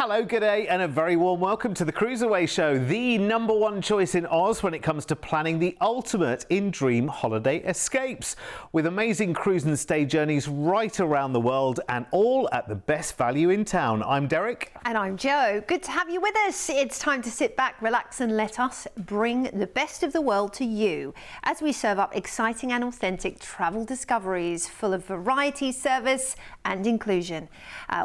Hello, g'day, and a very warm welcome to the CruiseAway show, the #1 choice in Oz when it comes to planning the ultimate in dream holiday escapes, with amazing cruise and stay journeys right around the world and all at the best value in town. I'm Derek. And I'm Jo. Good to have you with us. It's time to sit back, relax, and let us bring the best of the world to you as we serve up exciting and authentic travel discoveries full of variety, service, and inclusion.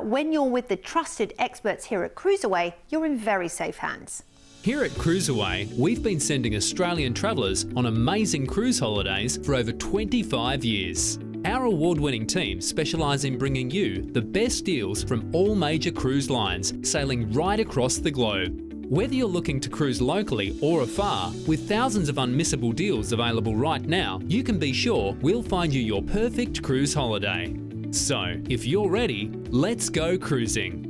When you're with the trusted experts here at CruiseAway, you're in very safe hands. Here at CruiseAway, we've been sending Australian travellers on amazing cruise holidays for over 25 years. Our award-winning team specialise in bringing you the best deals from all major cruise lines, sailing right across the globe. Whether you're looking to cruise locally or afar, with thousands of unmissable deals available right now, you can be sure we'll find you your perfect cruise holiday. So, if you're ready, let's go cruising.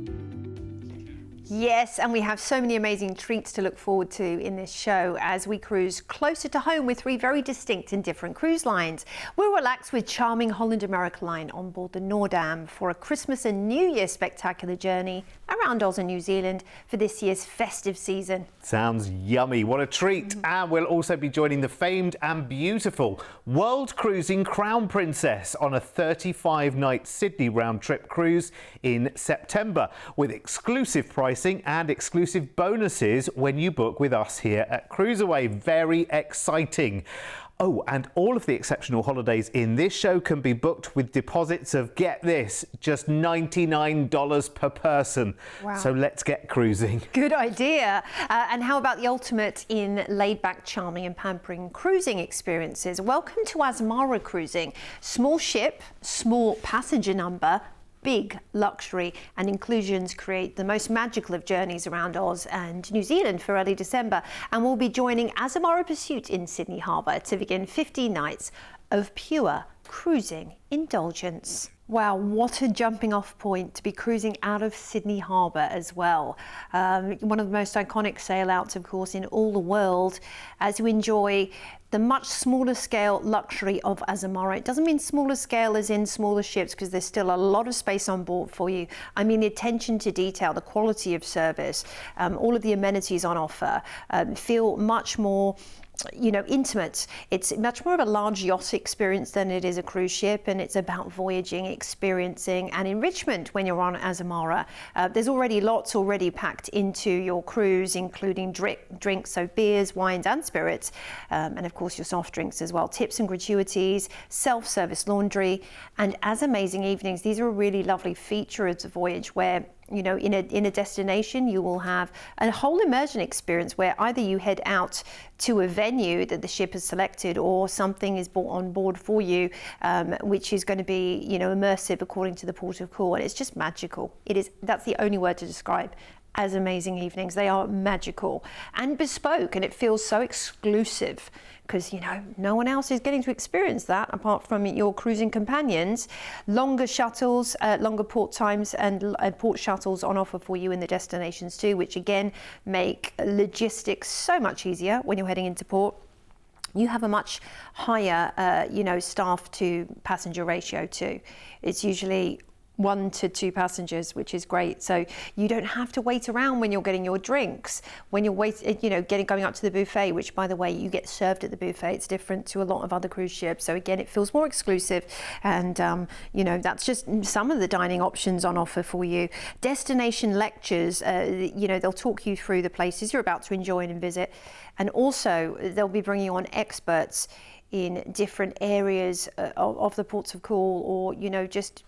Yes, and we have so many amazing treats to look forward to in this show as we cruise closer to home with three very distinct and different cruise lines. We'll relax with charming Holland America Line on board the Noordam for a Christmas and New Year spectacular journey around Oz and New Zealand for this year's festive season. Sounds yummy. What a treat. And we'll also be joining the famed and beautiful world cruising Crown Princess on a 35-night Sydney round-trip cruise in September with exclusive pricing and exclusive bonuses when you book with us here at CruiseAway. Very exciting. Oh, and all of the exceptional holidays in this show can be booked with deposits of, get this, just $99 per person. Wow. So let's get cruising. Good idea. And how about the ultimate in laid-back, charming and pampering cruising experiences? Welcome to Asmara Cruising. Small ship, small passenger number, big luxury, and inclusions create the most magical of journeys around Oz and New Zealand for early December. And we'll be joining Asmara Pursuit in Sydney Harbour to begin 15 nights of pure cruising indulgence. Wow, what a jumping off point to be cruising out of Sydney Harbour as well. One of the most iconic sail outs, of course, in all the world, as you enjoy the much smaller scale luxury of Asmara. It doesn't mean smaller scale as in smaller ships, because there's still a lot of space on board for you. I mean the attention to detail, the quality of service, all of the amenities on offer feel much more intimate. It's much more of a large yacht experience than it is a cruise ship, and it's about voyaging, experiencing and enrichment when you're on Asmara. There's already lots packed into your cruise, including drinks, so beers, wines and spirits, and of course your soft drinks as well, tips and gratuities, self-service laundry, and as amazing evenings. These are a really lovely feature of the voyage where in a destination you will have a whole immersion experience where either you head out to a venue that the ship has selected or something is brought on board for you, which is going to be immersive according to the port of call, and it's just magical. That's the only word to describe as amazing evenings. They are magical and bespoke, and it feels so exclusive because no one else is getting to experience that apart from your cruising companions. Longer shuttles, longer port times and port shuttles on offer for you in the destinations too, which again make logistics so much easier when you're heading into port. You have a much higher staff to passenger ratio too. It's usually 1 to 2 passengers, which is great. So you don't have to wait around when you're getting your drinks, when you're going up to the buffet, which by the way, you get served at the buffet. It's different to a lot of other cruise ships. So again, it feels more exclusive. And, that's just some of the dining options on offer for you. Destination lectures, they'll talk you through the places you're about to enjoy and visit. And also they'll be bringing you on experts in different areas of the ports of call, or, just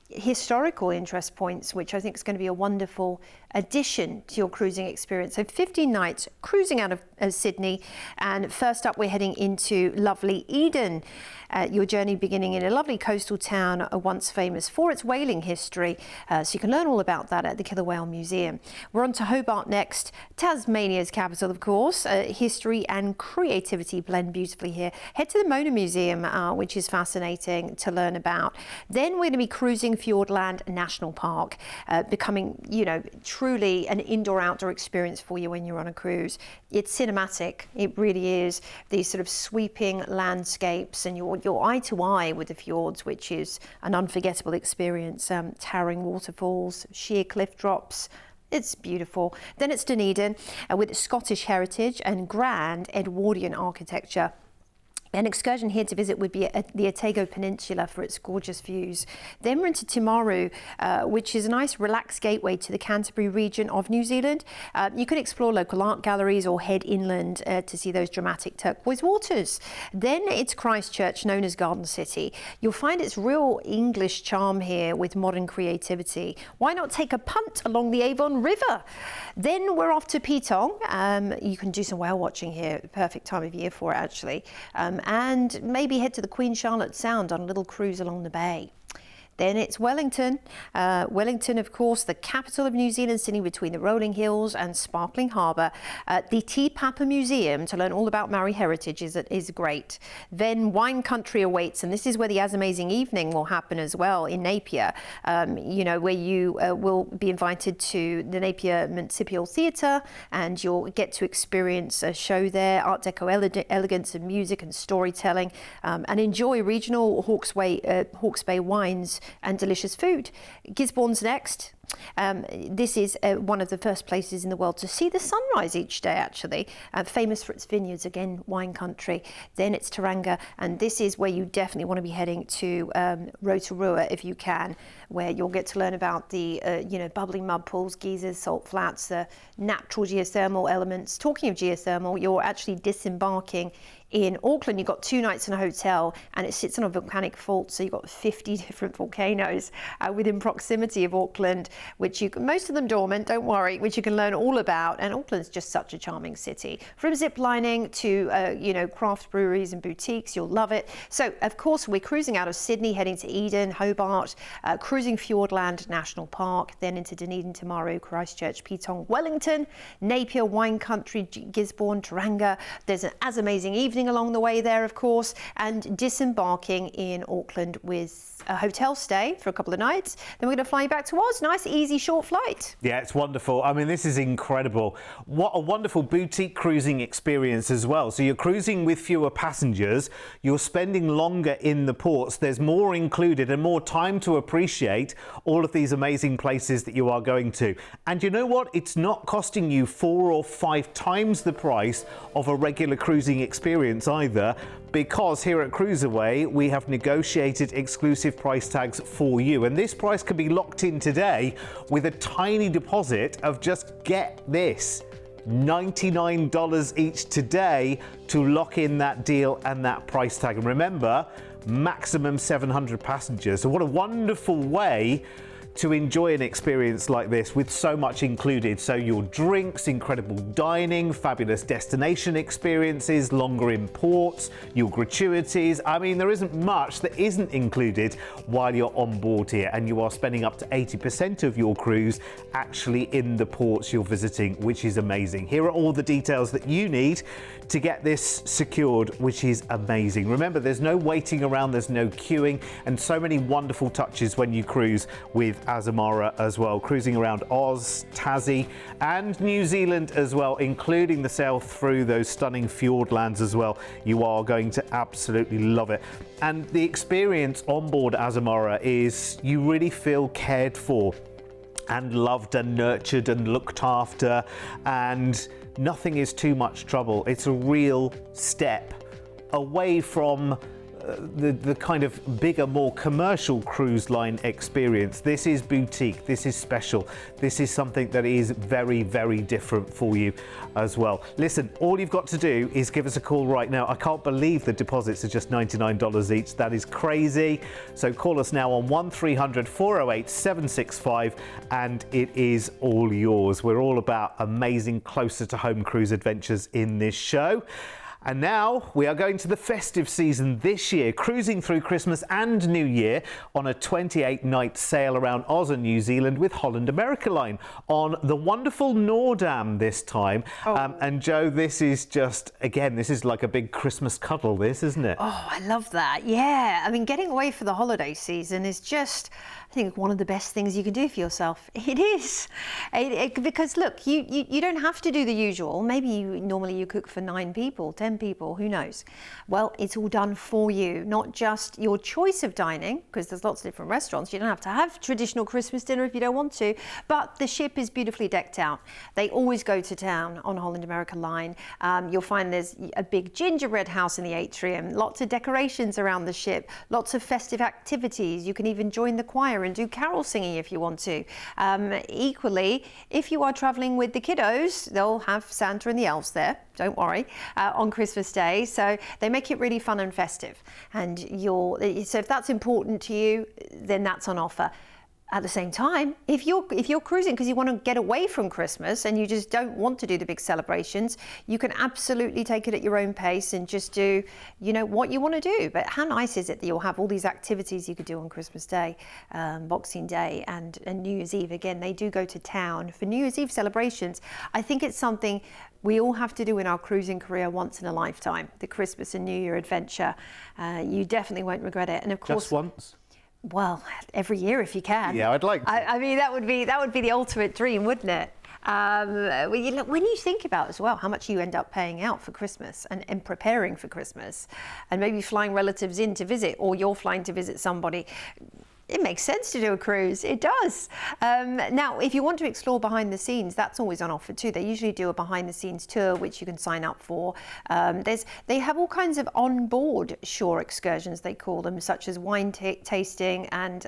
historical interest points, which I think is going to be a wonderful addition to your cruising experience. So 15 nights cruising out of Sydney, and first up we're heading into lovely Eden. Your journey beginning in a lovely coastal town once famous for its whaling history, so you can learn all about that at the Killer Whale Museum. We're on to Hobart next, Tasmania's capital of course. History and creativity blend beautifully here. Head to the Mona Museum, which is fascinating to learn about. Then we're going to be cruising Fiordland National Park, becoming truly an indoor-outdoor experience for you when you're on a cruise. It's cinematic, it really is. These sort of sweeping landscapes, and you're eye to eye with the fjords, which is an unforgettable experience. Towering waterfalls, sheer cliff drops. It's beautiful. Then it's Dunedin with its Scottish heritage and grand Edwardian architecture. An excursion here to visit would be the Otago Peninsula for its gorgeous views. Then we're into Timaru, which is a nice relaxed gateway to the Canterbury region of New Zealand. You can explore local art galleries or head inland to see those dramatic turquoise waters. Then it's Christchurch, known as Garden City. You'll find its real English charm here with modern creativity. Why not take a punt along the Avon River? Then we're off to Pitong. You can do some whale watching here, perfect time of year for it actually. And maybe head to the Queen Charlotte Sound on a little cruise along the bay. Then it's Wellington. Wellington, of course, the capital of New Zealand, sitting between the rolling hills and sparkling harbour. The Te Papa Museum, to learn all about Maori heritage, is great. Then wine country awaits, and this is where the As Amazing Evening will happen as well, in Napier, where you will be invited to the Napier Municipal Theatre, and you'll get to experience a show there, Art Deco elegance and music and storytelling, and enjoy regional Hawke's Bay wines and delicious food. Gisborne's next. This is one of the first places in the world to see the sunrise each day, actually. Famous for its vineyards, again, wine country. Then it's Tauranga, and this is where you definitely want to be heading to Rotorua if you can, where you'll get to learn about the bubbling mud pools, geysers, salt flats, the natural geothermal elements. Talking of geothermal, you're actually disembarking in Auckland. You've got 2 nights in a hotel, and it sits on a volcanic fault, so you've got 50 different volcanoes within proximity of Auckland, which most of them dormant, don't worry, which you can learn all about. And Auckland's just such a charming city. From zip lining to craft breweries and boutiques, you'll love it. So of course we're cruising out of Sydney, heading to Eden, Hobart, cruising Fiordland National Park, then into Dunedin, Timaru, Christchurch, Pitong, Wellington, Napier, wine country, Gisborne, Tauranga. There's an As Amazing Evening along the way there, of course, and disembarking in Auckland with a hotel stay for a couple of nights. Then we're going to fly back to Oz. Nice, easy, short flight. Yeah, it's wonderful. I mean, this is incredible. What a wonderful boutique cruising experience as well. So you're cruising with fewer passengers, you're spending longer in the ports, there's more included and more time to appreciate all of these amazing places that you are going to. And you know what? It's not costing you 4 or 5 times the price of a regular cruising experience either, because here at CruiseAway we have negotiated exclusive price tags for you, and this price can be locked in today with a tiny deposit of, just get this, $99 each today to lock in that deal and that price tag. And remember, maximum 700 passengers. So what a wonderful way to enjoy an experience like this with so much included. So your drinks, incredible dining, fabulous destination experiences, longer in ports, your gratuities. I mean, there isn't much that isn't included while you're on board here, and you are spending up to 80% of your cruise actually in the ports you're visiting, which is amazing. Here are all the details that you need to get this secured, which is amazing. Remember, there's no waiting around, there's no queuing, and so many wonderful touches when you cruise with Azamara as well, cruising around Oz, Tassie and New Zealand as well, including the sail through those stunning fjordlands as well. You are going to absolutely love it. And the experience on board Azamara is, you really feel cared for and loved and nurtured and looked after, and nothing is too much trouble. It's a real step away from the kind of bigger, more commercial cruise line experience. This is boutique, this is special, this is something that is very, very different for you as well. Listen, all you've got to do is give us a call right now. I can't believe the deposits are just $99 each. That is crazy. So call us now on 1300 408 765 and it is all yours. We're all about amazing closer to home cruise adventures in this show. And now we are going to the festive season this year, cruising through Christmas and New Year on a 28-night sail around Oz and New Zealand with Holland America Line on the wonderful Noordam this time. And Joe, this is just, again, this is like a big Christmas cuddle, this, isn't it? Oh, I love that. Yeah. I mean, getting away for the holiday season is just, I think, one of the best things you can do for yourself. It is. Because look, you don't have to do the usual. Maybe normally you cook for 9 people, 10 10 people, who knows? Well, it's all done for you, not just your choice of dining, because there's lots of different restaurants. You don't have to have traditional Christmas dinner if you don't want to, but the ship is beautifully decked out. They always go to town on Holland America Line. You'll find there's a big gingerbread house in the atrium, lots of decorations around the ship, lots of festive activities. You can even join the choir and do carol singing if you want to. Equally, if you are traveling with the kiddos, they'll have Santa and the elves there, don't worry, on Christmas Day. So they make it really fun and festive. And so if that's important to you, then that's on offer. At the same time, if you're cruising because you want to get away from Christmas and you just don't want to do the big celebrations, you can absolutely take it at your own pace and just do, what you want to do. But how nice is it that you'll have all these activities you could do on Christmas Day, Boxing Day and New Year's Eve. Again, they do go to town for New Year's Eve celebrations. I think it's something we all have to do in our cruising career once in a lifetime, the Christmas and New Year adventure. You definitely won't regret it. And of course, just once? Well, every year if you can. Yeah, I'd like to. I mean, that would be the ultimate dream, wouldn't it? When you think about as well how much you end up paying out for Christmas and preparing for Christmas, and maybe flying relatives in to visit, or you're flying to visit somebody, it makes sense to do a cruise. It does. Now, if you want to explore behind the scenes, that's always on offer too. They usually do a behind the scenes tour, which you can sign up for. They have all kinds of on-board shore excursions, they call them, such as wine tasting and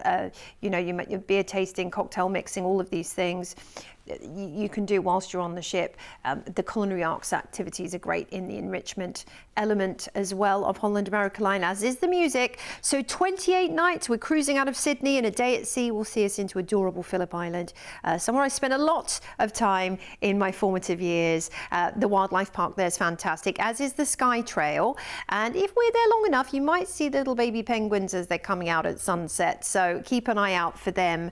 your beer tasting, cocktail mixing, all of these things. You can do whilst you're on the ship. The culinary arts activities are great in the enrichment element as well of Holland America Line, as is the music. So 28 nights, we're cruising out of Sydney, and a day at sea will see us into adorable Phillip Island, somewhere I spent a lot of time in my formative years. The wildlife park there is fantastic, as is the Sky Trail. And if we're there long enough, you might see the little baby penguins as they're coming out at sunset. So keep an eye out for them.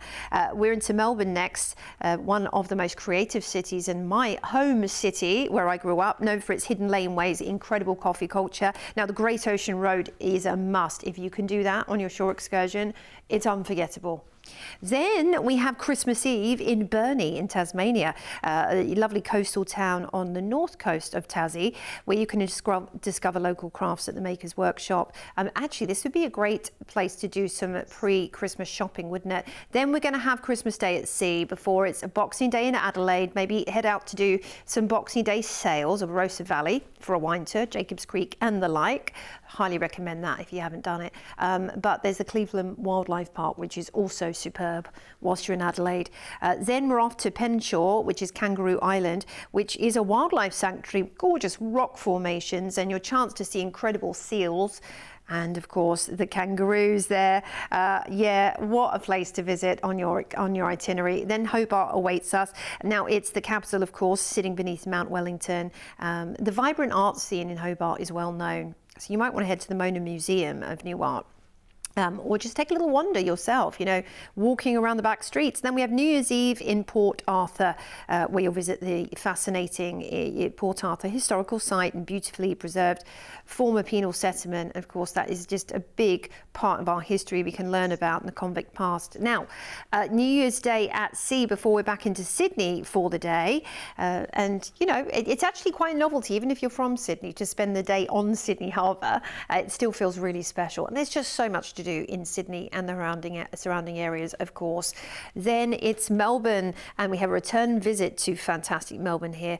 We're into Melbourne next, one of the most creative cities, and my home city where I grew up, known for its hidden laneways, incredible coffee culture. Now, the Great Ocean Road is a must. If you can do that on your shore excursion, it's unforgettable. Then we have Christmas Eve in Burnie in Tasmania, a lovely coastal town on the north coast of Tassie, where you can discover local crafts at the Maker's Workshop. Actually, this would be a great place to do some pre-Christmas shopping, wouldn't it? Then we're going to have Christmas Day at sea before it's a Boxing Day in Adelaide. Maybe head out to do some Boxing Day sails of Barossa Valley for a wine tour, Jacobs Creek and the like. Highly recommend that if you haven't done it. But there's the Cleveland Wildlife Park, which is also superb whilst you're in Adelaide. Then we're off to Penshaw, which is Kangaroo Island, which is a wildlife sanctuary, gorgeous rock formations, and your chance to see incredible seals. And of course, the kangaroos there. Yeah, what a place to visit on your itinerary. Then Hobart awaits us. Now, it's the capital, of course, sitting beneath Mount Wellington. The vibrant art scene in Hobart is well known. So you might want to head to the Mona Museum of New Art. Or just take a little wander yourself, walking around the back streets. Then we have New Year's Eve in Port Arthur, where you'll visit the fascinating Port Arthur historical site and beautifully preserved former penal settlement. Of course, that is just a big part of our history we can learn about in the convict past. Now, New Year's Day at sea before we're back into Sydney for the day. And, it's actually quite a novelty, even if you're from Sydney, to spend the day on Sydney Harbour. It still feels really special. And there's just so much to do in Sydney and the surrounding areas, of course. Then it's Melbourne, and we have a return visit to fantastic Melbourne here.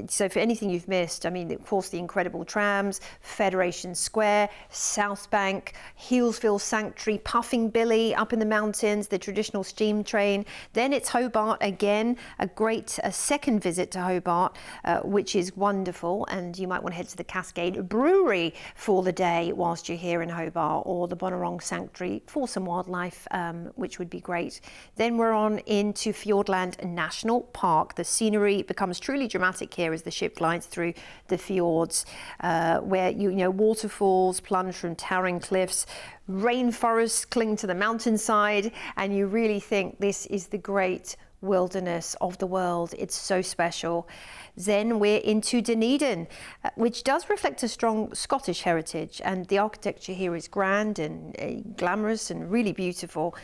So for anything you've missed, I mean, of course, the incredible trams, Federation Square, South Bank, Healesville Sanctuary, Puffing Billy up in the mountains, the traditional steam train. Then it's Hobart again, a second visit to Hobart, which is wonderful. And you might want to head to the Cascade Brewery for the day whilst you're here in Hobart, or the Bonarong Sanctuary for some wildlife, which would be great. Then we're on into Fiordland National Park. The scenery becomes truly dramatic here as the ship glides through the fjords, where waterfalls plunge from towering cliffs, rainforests cling to the mountainside, and you really think this is the great wilderness of the world. It's so special. Then we're into Dunedin, which does reflect a strong Scottish heritage, and the architecture here is grand and glamorous and really beautiful.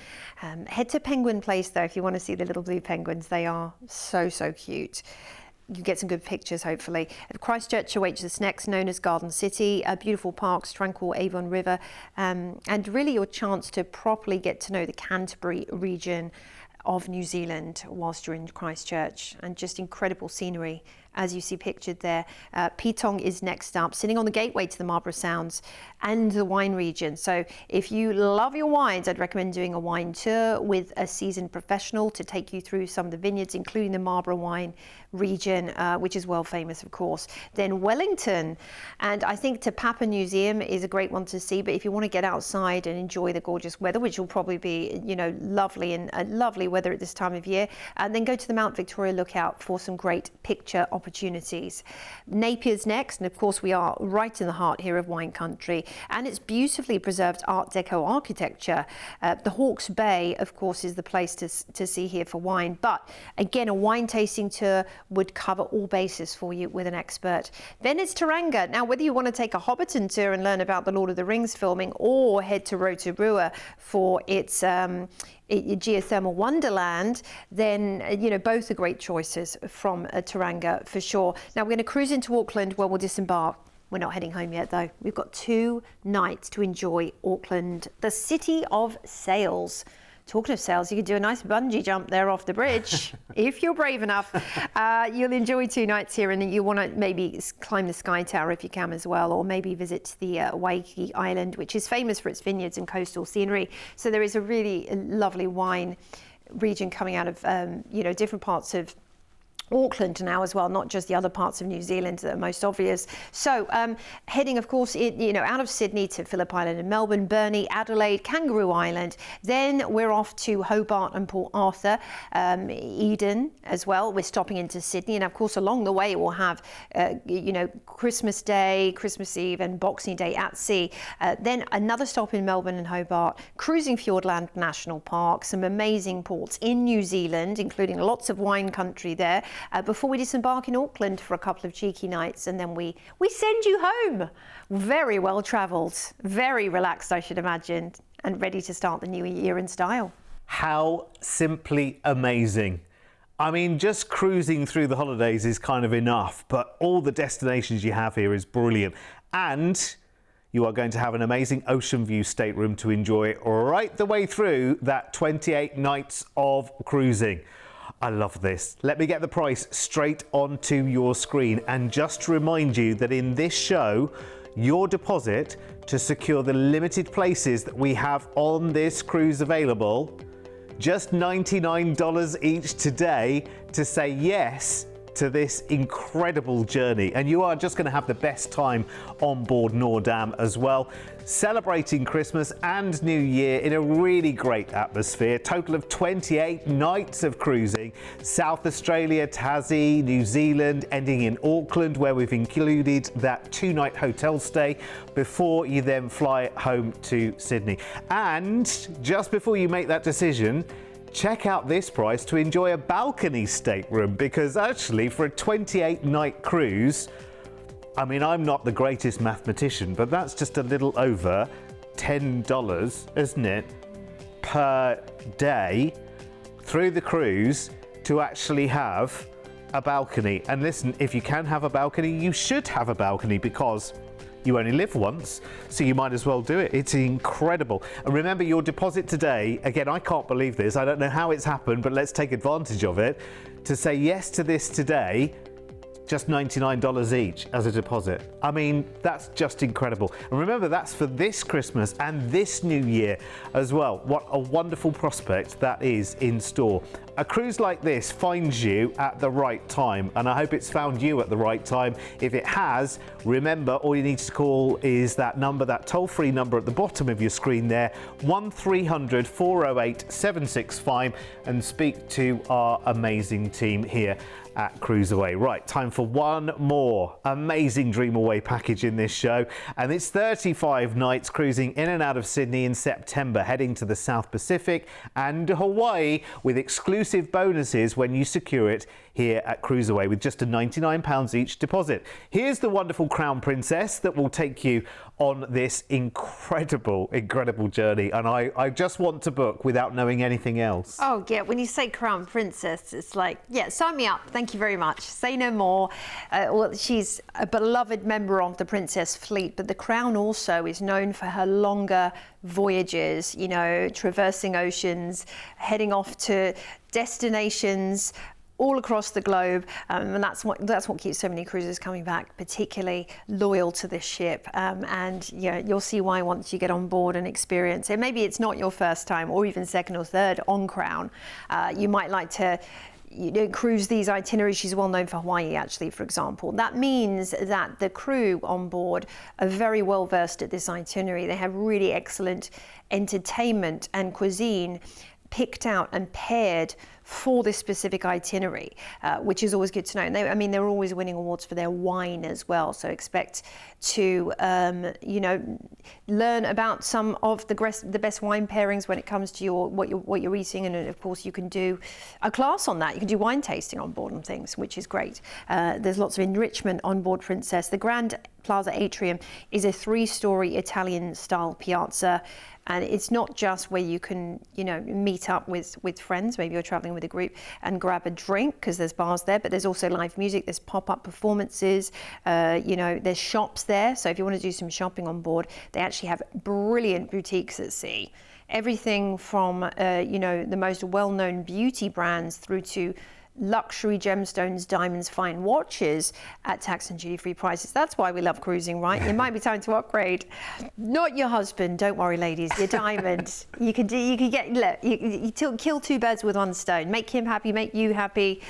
Head to Penguin Place though if you want to see the little blue penguins. They are so cute. you get some good pictures, hopefully. Christchurch awaits us next, known as Garden City, beautiful parks, tranquil Avon River, and really your chance to properly get to know the Canterbury region of New Zealand whilst you're in Christchurch, and just incredible scenery as you see pictured there. Pitong is next up, sitting on the gateway to the Marlborough Sounds and the wine region. So if you love your wines, I'd recommend doing a wine tour with a seasoned professional to take you through some of the vineyards, including the Marlborough wine region, which is world famous, of course. Then Wellington, and I think Te Papa Museum is a great one to see, but if you want to get outside and enjoy the gorgeous weather, which will probably be, you know, lovely and lovely weather at this time of year, and then go to the Mount Victoria Lookout for some great picture opportunities. Napier's next, and of course we are right in the heart here of wine country, and it's beautifully preserved Art Deco architecture. The Hawke's Bay, of course, is the place to see here for wine, but again, a wine tasting tour would cover all bases for you with an expert. Then it's Tauranga. Now, whether you want to take a Hobbiton tour and learn about the Lord of the Rings filming, or head to Rotorua for its geothermal wonderland, then you know, both are great choices from Tauranga for sure. Now we're going to cruise into Auckland, where we'll disembark. We're not heading home yet though. We've got 2 nights to enjoy Auckland, the city of sails. Talking of sails, you could do a nice bungee jump there off the bridge if you're brave enough. You'll enjoy 2 nights here, and then you want to maybe climb the Sky Tower if you can as well, or maybe visit the Waikiki Island, which is famous for its vineyards and coastal scenery. So there is a really lovely wine region coming out of you know, different parts of Auckland now as well, not just the other parts of New Zealand that are most obvious. So heading, of course, you know, out of Sydney to Phillip Island and Melbourne, Burnie, Adelaide, Kangaroo Island. Then we're off to Hobart and Port Arthur, Eden as well. We're stopping into Sydney, and of course along the way we'll have you know, Christmas Day, Christmas Eve and Boxing Day at sea. Then another stop in Melbourne and Hobart, cruising Fiordland National Park, some amazing ports in New Zealand, including lots of wine country there. Before we disembark in Auckland for a couple of cheeky nights, and then we send you home. Very well travelled, very relaxed, I should imagine, and ready to start the new year in style. How simply amazing. I mean, just cruising through the holidays is kind of enough, but all the destinations you have here is brilliant. And you are going to have an amazing ocean view stateroom to enjoy right the way through that 28 nights of cruising. I love this. Let me get the price straight onto your screen, and just to remind you that in this show, your deposit to secure the limited places that we have on this cruise available, just $99 each today to say yes to this incredible journey. And you are just going to have the best time on board Noordam as well, celebrating Christmas and New Year in a really great atmosphere. Total of 28 nights of cruising, South Australia, Tassie, New Zealand, ending in Auckland, where we've included that 2-night hotel stay before you then fly home to Sydney. And just before you make that decision, check out this price to enjoy a balcony stateroom, because actually for a 28-night cruise, I mean, I'm not the greatest mathematician, but that's just a little over $10, isn't it, per day through the cruise to actually have a balcony. And listen, if you can have a balcony, you should have a balcony, because you only live once, so you might as well do it. It's incredible. And remember, your deposit today, again, I can't believe this. I don't know how it's happened, but let's take advantage of it. To say yes to this today, just $99 each as a deposit. I mean, that's just incredible. And remember, that's for this Christmas and this New Year as well. What a wonderful prospect that is in store. A cruise like this finds you at the right time, and I hope it's found you at the right time. If it has, remember, all you need to call is that number, that toll-free number at the bottom of your screen there, 1300 408 765, and speak to our amazing team here at CruiseAway. Right, time for one more amazing Dream Away package in this show, and it's 35 nights cruising in and out of Sydney in September, heading to the South Pacific and Hawaii with exclusive exclusive bonuses when you secure it here at CruiseAway with just a £99 each deposit. Here's the wonderful Crown Princess that will take you on this incredible journey, and I just want to book without knowing anything else. Oh yeah, when you say Crown Princess, it's like, yeah, sign me up. Thank you very much. Say no more. Well, she's a beloved member of the Princess fleet, but the Crown also is known for her longer voyages, you know, traversing oceans, heading off to destinations all across the globe, and that's what keeps so many cruisers coming back, particularly loyal to this ship. And yeah, you'll see why once you get on board and experience it. Maybe it's not your first time or even second or third on Crown. You might like to cruise these itineraries. She's well known for Hawaii, actually, for example. That means that the crew on board are very well versed at this itinerary. They have really excellent entertainment and cuisine picked out and paired for this specific itinerary, which is always good to know. And they're always winning awards for their wine as well. So expect to, learn about some of the best wine pairings when it comes to what you're eating. And of course, you can do a class on that. You can do wine tasting on board and things, which is great. There's lots of enrichment on board Princess. The Grand Plaza Atrium is a 3-story Italian-style piazza. And it's not just where you can, meet up with friends, maybe you're traveling with a group, and grab a drink, because there's bars there, but there's also live music, there's pop-up performances, there's shops there. So if you want to do some shopping on board, they actually have brilliant boutiques at sea. Everything from, the most well-known beauty brands through to luxury gemstones, diamonds, fine watches at tax and duty-free prices. That's why we love cruising, right? It might be time to upgrade. Not your husband, don't worry, ladies. Your diamond. You kill 2 birds with 1 stone. Make him happy, make you happy.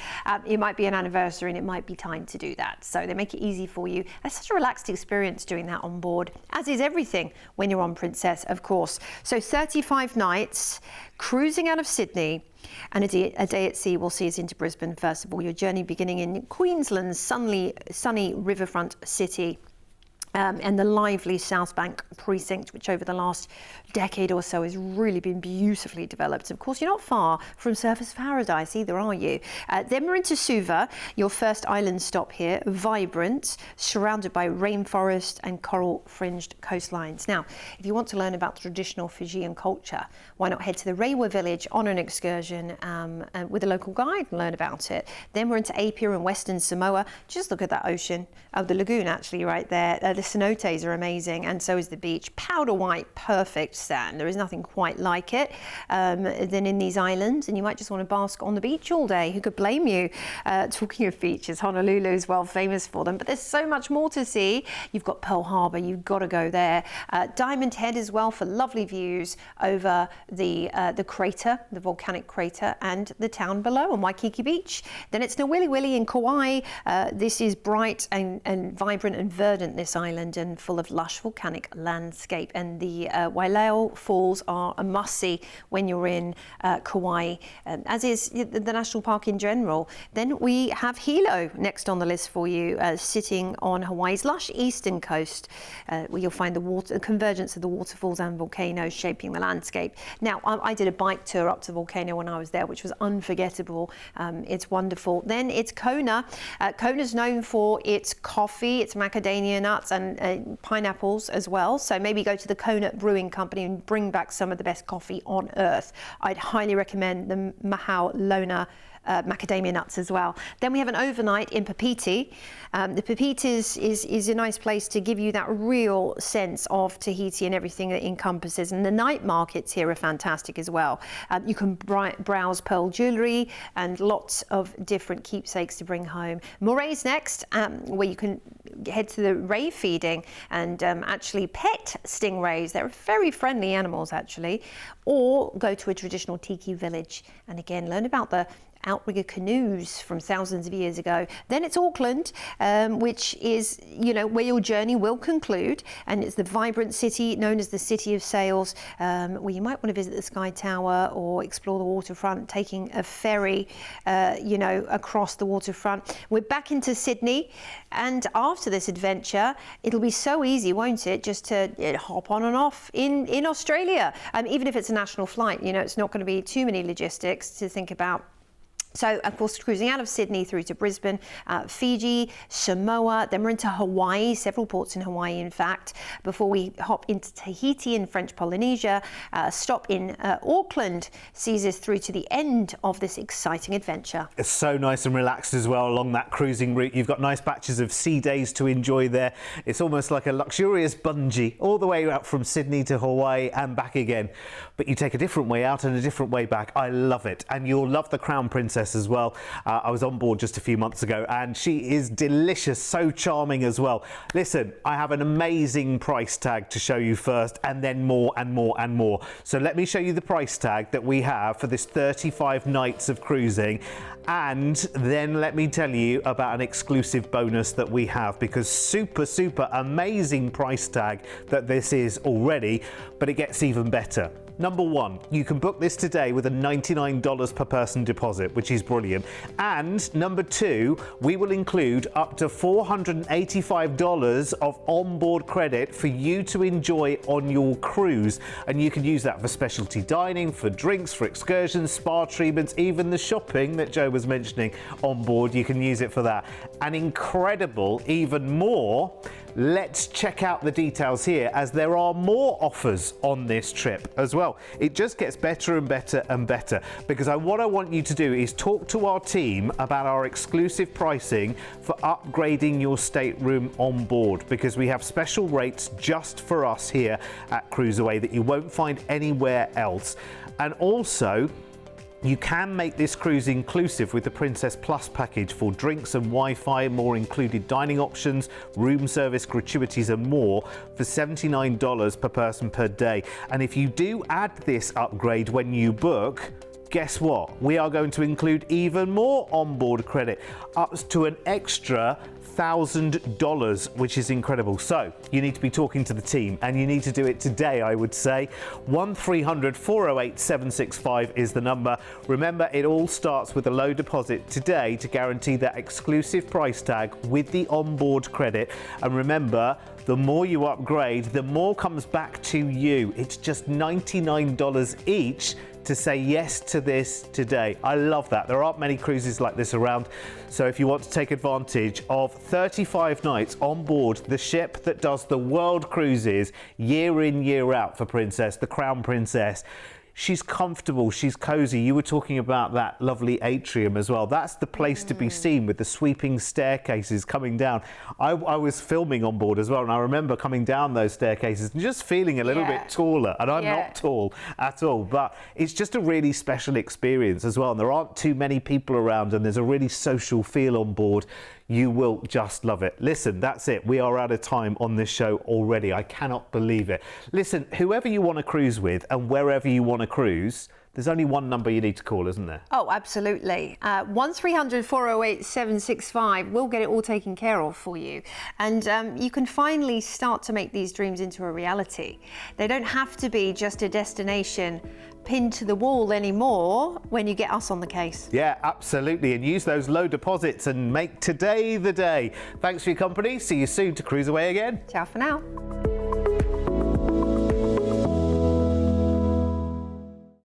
It might be an anniversary, and it might be time to do that. So they make it easy for you. It's such a relaxed experience doing that on board, as is everything when you're on Princess, of course. So 35 nights, cruising out of Sydney. And a day at sea will see us into Brisbane, first of all. Your journey beginning in Queensland's sunny riverfront city. And the lively South Bank precinct, which over the last decade or so has really been beautifully developed. Of course, you're not far from Surfers Paradise either, are you? Then we're into Suva, your first island stop here, vibrant, surrounded by rainforest and coral-fringed coastlines. Now, if you want to learn about the traditional Fijian culture, why not head to the Rewa village on an excursion with a local guide and learn about it. Then we're into Apia and Western Samoa. Just look at that ocean, the lagoon actually right there. The cenotes are amazing, and so is the beach. Powder white, perfect sand. There is nothing quite like it. Then in these islands, and you might just want to bask on the beach all day. Who could blame you? Talking of beaches, Honolulu is well famous for them, but there's so much more to see. You've got Pearl Harbor, you've got to go there. Diamond Head as well for lovely views over the crater, the volcanic crater, and the town below on Waikiki Beach. Then it's Nawili Wili in Kauai. This is bright and vibrant and verdant, this island, and full of lush volcanic landscape. And the Waileo Falls are a must-see when you're in Kauai, as is the national park in general. Then we have Hilo next on the list for you, sitting on Hawaii's lush eastern coast, where you'll find the convergence of the waterfalls and volcanoes shaping the landscape. Now, I did a bike tour up to the volcano when I was there, which was unforgettable. It's wonderful. Then it's Kona. Kona's known for its coffee, its macadamia nuts, and pineapples as well. So maybe go to the Kona Brewing Company and bring back some of the best coffee on earth. I'd highly recommend the Mahau Lona macadamia nuts as well. Then we have an overnight in Papiti. The Papiti is a nice place to give you that real sense of Tahiti and everything that it encompasses. And the night markets here are fantastic as well. You can browse pearl jewellery and lots of different keepsakes to bring home. Moray's next, where you can head to the ray feeding and actually pet stingrays. They're very friendly animals actually. Or go to a traditional tiki village and again learn about the outrigger canoes from thousands of years ago. Then it's Auckland, which is, where your journey will conclude, and it's the vibrant city known as the City of Sails, where you might want to visit the Sky Tower or explore the waterfront, taking a ferry, across the waterfront. We're back into Sydney, and after this adventure, it'll be so easy, won't it, just to hop on and off in Australia. Even if it's a national flight, it's not going to be too many logistics to think about So, of course, cruising out of Sydney through to Brisbane, Fiji, Samoa, then we're into Hawaii, several ports in Hawaii, in fact, before we hop into Tahiti in French Polynesia. Stop in Auckland sees us through to the end of this exciting adventure. It's so nice and relaxed as well along that cruising route. You've got nice patches of sea days to enjoy there. It's almost like a luxurious bungee all the way out from Sydney to Hawaii and back again. But you take a different way out and a different way back. I love it. And you'll love the Crown Princess as well. I was on board just a few months ago and she is delicious, so charming as well. Listen, I have an amazing price tag to show you first, and then more and more and more. So let me show you the price tag that we have for this 35 nights of cruising, and then let me tell you about an exclusive bonus that we have, because super amazing price tag that this is already, but it gets even better. Number one, you can book this today with a $99 per person deposit, which is brilliant. And number two, we will include up to $485 of onboard credit for you to enjoy on your cruise. And you can use that for specialty dining, for drinks, for excursions, spa treatments, even the shopping that Joe was mentioning on board. You can use it for that. And incredible, even more, let's check out the details here, as there are more offers on this trip as well. It just gets better and better and better, because what I want you to do is talk to our team about our exclusive pricing for upgrading your stateroom on board, because we have special rates just for us here at CruiseAway that you won't find anywhere else. And also, you can make this cruise inclusive with the Princess Plus package for drinks and Wi-Fi, more included dining options, room service, gratuities and more for $79 per person per day. And if you do add this upgrade when you book, guess what? We are going to include even more onboard credit, up to an extra $1,000, which is incredible. So you need to be talking to the team, and you need to do it today, I would say. 1300 408 765 is the number. Remember, it all starts with a low deposit today to guarantee that exclusive price tag with the onboard credit. And remember, the more you upgrade, the more comes back to you. It's just $99 each to say yes to this today. I love that. There aren't many cruises like this around. So if you want to take advantage of 35 nights on board the ship that does the world cruises year in, year out for Princess, the Crown Princess, she's comfortable, she's cozy. You were talking about that lovely atrium as well. That's the place to be seen, with the sweeping staircases coming down. I was filming on board as well, and I remember coming down those staircases and just feeling a little bit taller. And I'm not tall at all, but it's just a really special experience as well. And there aren't too many people around, and there's a really social feel on board. You will just love it. Listen, that's it. We are out of time on this show already. I cannot believe it. Listen, whoever you want to cruise with and wherever you want to cruise, there's only one number you need to call, isn't there? Oh, absolutely. 1300 408 765. We'll get it all taken care of for you. And you can finally start to make these dreams into a reality. They don't have to be just a destination pinned to the wall anymore when you get us on the case. Yeah, absolutely. And use those low deposits and make today the day. Thanks for your company. See you soon to CruiseAway again. Ciao for now.